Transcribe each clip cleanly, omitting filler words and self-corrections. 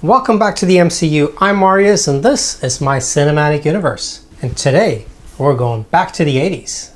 Welcome back to the MCU. I'm Marius and this is my cinematic universe. And today we're going back to the 80s.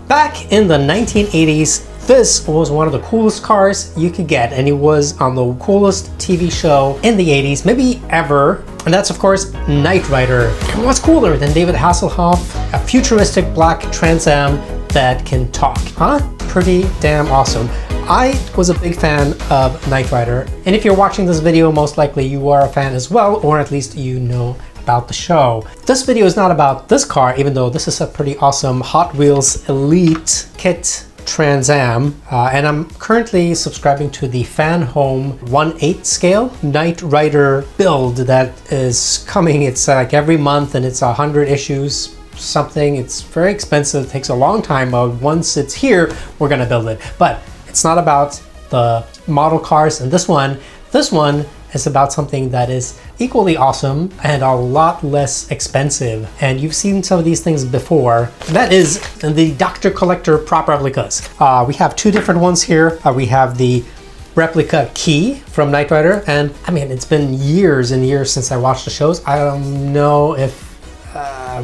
Back in the 1980s, this was one of the coolest cars you could get, and it was on the coolest TV show in the 80s, maybe ever. And that's of course Knight Rider. And what's cooler than David Hasselhoff, a futuristic black Trans Am that can talk, huh? Pretty damn awesome. I was a big fan of Knight Rider, and if you're watching this video, most likely you are a fan as well, or at least you know about the show. This video is not about this car, even though this is a pretty awesome Hot Wheels Elite KITT Trans Am, and I'm currently subscribing to the Fan Home 1/8 scale Knight Rider build that is coming. It's like every month and it's 100 issues something. It's very expensive, it takes a long time, but once it's here we're gonna build it. But it's not about the model cars, and this one is about something that is equally awesome and a lot less expensive. And you've seen some of these things before. That is the Dr. Collector prop replicas. We have two different ones here. We have the replica Key from Knight Rider, and I mean, it's been years and years since I watched the shows. I don't know if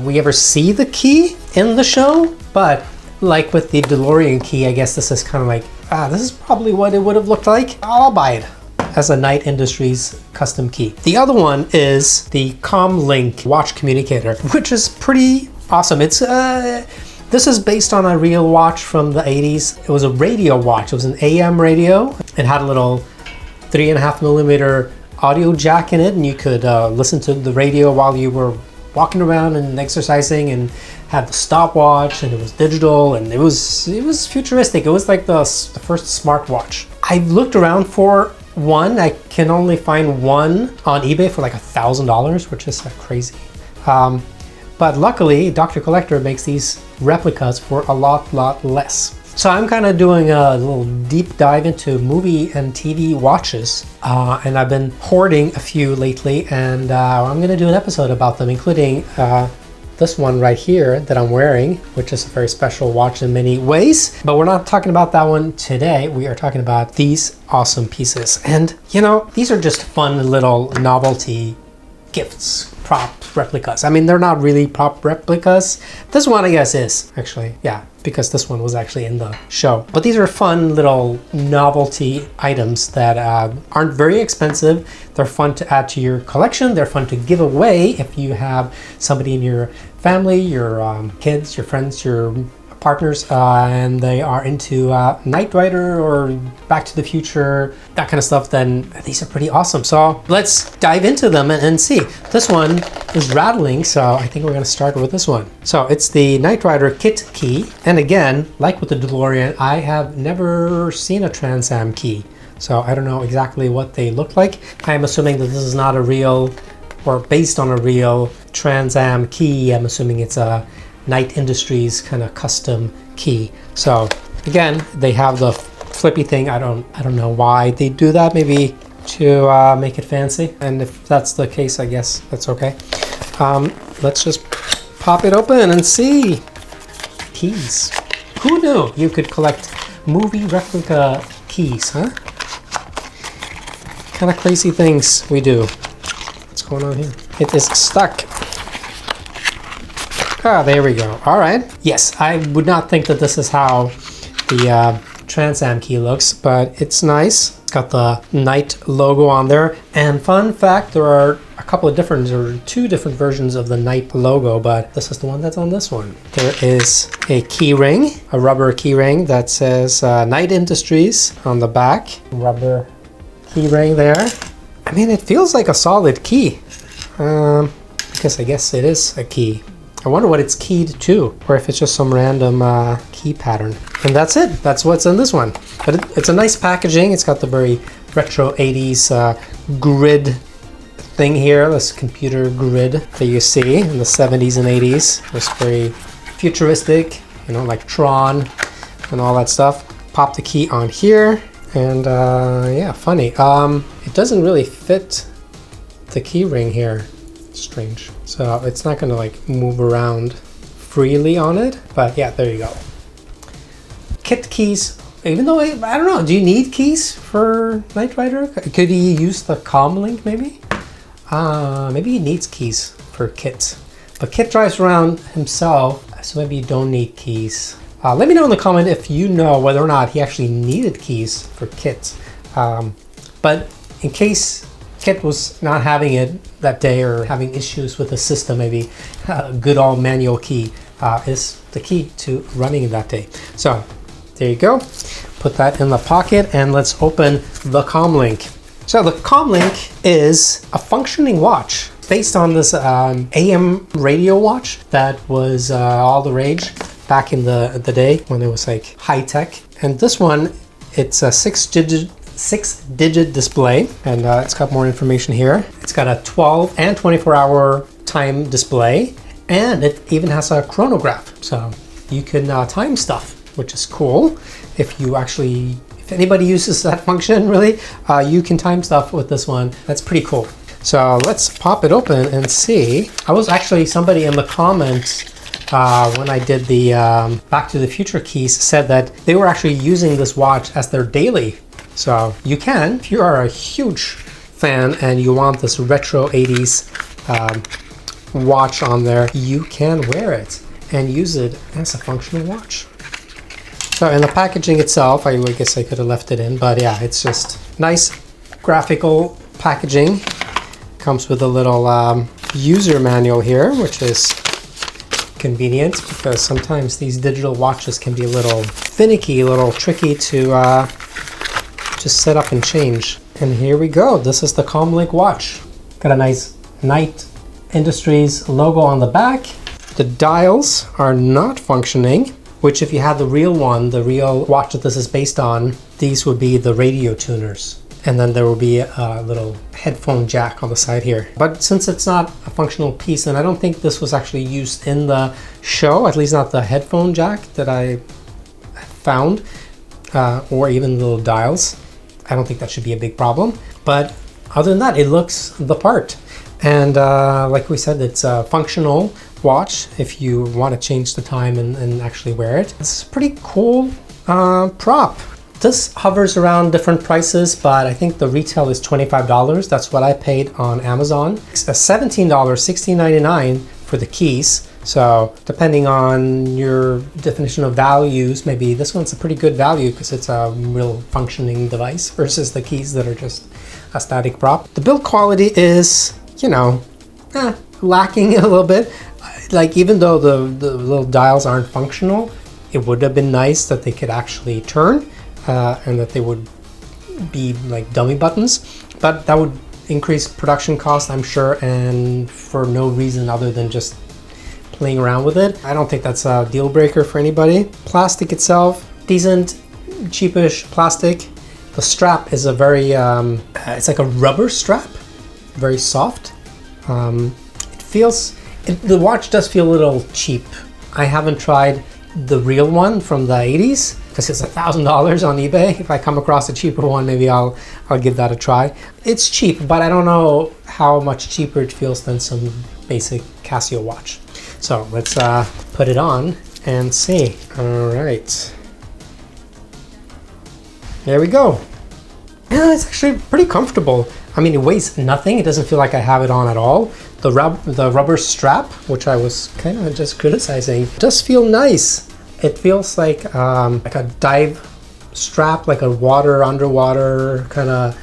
we ever see the Key in the show, but like with the DeLorean Key, I guess this is kind of like, this is probably what it would have looked like. I'll buy it as a Knight Industries custom key. The other one is the Comlink watch communicator, which is pretty awesome. It's this is based on a real watch from the 80s. It was a radio watch. It was an AM radio. It had a little 3.5mm audio jack in it, and you could listen to the radio while you were walking around and exercising, and had the stopwatch, and it was digital, and it was futuristic. It was like the first smartwatch. I looked around for one. I can only find one on eBay for like $1,000, which is crazy. But luckily, Dr. Collector makes these replicas for a lot less. So I'm kind of doing a little deep dive into movie and TV watches, and I've been hoarding a few lately, and I'm going to do an episode about them, including this one right here that I'm wearing, which is a very special watch in many ways. But we're not talking about that one today. We are talking about these awesome pieces. And you know, these are just fun little novelty gifts, prop replicas. I mean, they're not really prop replicas. This one I guess is actually, yeah, because this one was actually in the show. But these are fun little novelty items that aren't very expensive. They're fun to add to your collection. They're fun to give away if you have somebody in your family, your kids, your friends, your partners, and they are into Knight Rider or Back to the Future, that kind of stuff, then these are pretty awesome. So let's dive into them and see. This one is rattling, so I think we're going to start with this one. So it's the Knight Rider KITT key, and again, like with the DeLorean, I have never seen a Trans Am key, so I don't know exactly what they look like. I'm assuming that this is not a real, or based on a real Trans Am key. I'm assuming it's a Knight Industries kind of custom key. So again, they have the flippy thing. I don't know why they do that. Maybe to make it fancy. And if that's the case, I guess that's okay. Let's just pop it open and see. Keys. Who knew you could collect movie replica keys, huh? Kind of crazy things we do. What's going on here? It is stuck. Ah, there we go. All right. Yes, I would not think that this is how the Trans Am key looks, but it's nice. It's got the Knight logo on there. And fun fact, there are a couple of different, or two different versions of the Knight logo, but this is the one that's on this one. There is a key ring, a rubber key ring that says Knight Industries on the back. Rubber key ring there. I mean, it feels like a solid key, because I guess it is a key. I wonder what it's keyed to, or if it's just some random key pattern. And that's it. That's what's in this one. But it's a nice packaging. It's got the very retro 80s grid thing here, this computer grid that you see in the 70s and 80s. It was very futuristic, you know, like Tron and all that stuff. Pop the key on here, and yeah, funny. It doesn't really fit the key ring here. Strange. So it's not gonna like move around freely on it, but yeah, there you go. KITT keys, even though, I don't know, do you need keys for Knight Rider? Could he use the Comlink maybe? Maybe he needs keys for KITT. But KITT drives around himself, so maybe you don't need keys. Let me know in the comment if you know whether or not he actually needed keys for KITT. But in case KITT was not having it that day or having issues with the system, maybe a good old manual key is the key to running that day. So there you go. Put that in the pocket and let's open the Comlink. So the Comlink is a functioning watch based on this AM radio watch that was all the rage back in the day when it was like high tech. And this one, it's a six digit display, and it's got more information here. It's got a 12 and 24-hour time display, and it even has a chronograph, so you can time stuff, which is cool. If anybody uses that function, really, you can time stuff with this one. That's pretty cool. So let's pop it open and see. I was actually, somebody in the comments when I did the Back to the Future keys said that they were actually using this watch as their daily. So you can, if you are a huge fan and you want this retro 80s watch on there, you can wear it and use it as a functional watch. So in the packaging itself, I guess I could have left it in, but yeah, it's just nice graphical packaging. Comes with a little user manual here, which is convenient because sometimes these digital watches can be a little finicky, a little tricky to just set up and change. And here we go. This is the Comlink watch. Got a nice Knight Industries logo on the back. The dials are not functioning, which if you had the real one, the real watch that this is based on, these would be the radio tuners. And then there will be a little headphone jack on the side here. But since it's not a functional piece, and I don't think this was actually used in the show, at least not the headphone jack that I found, or even the little dials, I don't think that should be a big problem. But other than that, it looks the part. And like we said, it's a functional watch if you want to change the time and actually wear it. It's a pretty cool prop. This hovers around different prices, but I think the retail is $25. That's what I paid on Amazon. It's $17, $16.99 for the keys. So depending on your definition of values, maybe this one's a pretty good value because it's a real functioning device versus the keys that are just a static prop. The build quality is, you know, lacking a little bit. Like even though the little dials aren't functional, it would have been nice that they could actually turn. And that they would be like dummy buttons, but that would increase production costs, I'm sure, and for no reason other than just playing around with it. I don't think that's a deal breaker for anybody. Plastic itself, decent, cheapish plastic. The strap is a very, it's like a rubber strap, very soft. The watch does feel a little cheap. I haven't tried the real one from the 80s because it's $1,000 on eBay. If I come across a cheaper one, maybe I'll give that a try. It's cheap, but I don't know how much cheaper it feels than some basic Casio watch. So let's put it on and see. All right, there we go. Yeah, it's actually pretty comfortable. I mean, it weighs nothing. It doesn't feel like I have it on at all. The rubber strap, which I was kind of just criticizing, does feel nice. It feels like a dive strap, like a underwater kind of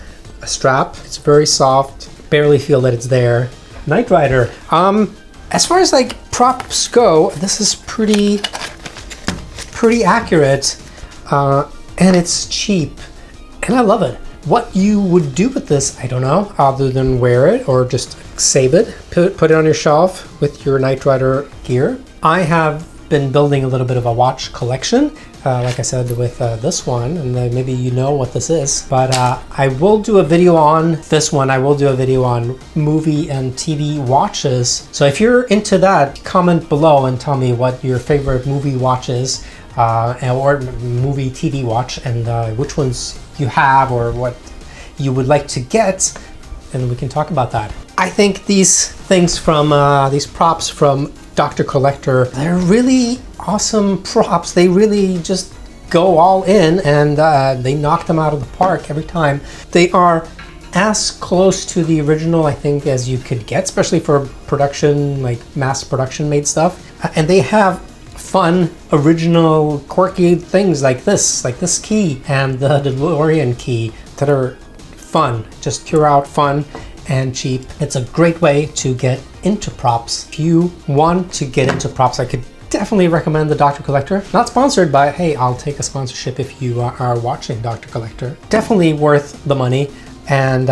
strap. It's very soft. Barely feel that it's there. Knight Rider. As far as like props go, this is pretty accurate, and it's cheap, and I love it. What you would do with this, I don't know, other than wear it or just save it, put it on your shelf with your Knight Rider gear. I have been building a little bit of a watch collection, like I said with this one, and maybe you know what this is, but I will do a video on this one. I will do a video on movie and TV watches. So if you're into that, comment below and tell me what your favorite movie watch is, or movie TV watch, and which ones you have or what you would like to get, and we can talk about that. I think these things from these props from Dr. Collector, they're really awesome props. They really just go all in, and they knock them out of the park every time. They are as close to the original, I think, as you could get, especially for production, like mass production made stuff. And they have fun, original, quirky things like this key and the DeLorean key that are fun, just pure out fun and cheap. It's a great way to get into props. If you want to get into props, I could definitely recommend the Dr. Collector. Not sponsored, but hey, I'll take a sponsorship if you are watching Dr. Collector. Definitely worth the money. And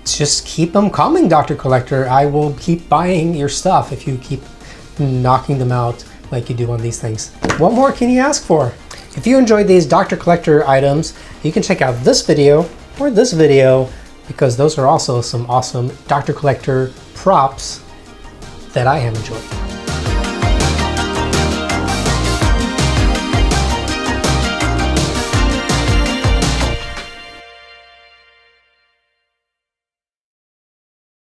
just keep them coming, Dr. Collector. I will keep buying your stuff if you keep knocking them out like you do on these things. What more can you ask for? If you enjoyed these Dr. Collector items, you can check out this video or this video, because those are also some awesome Dr. Collector props that I have enjoyed.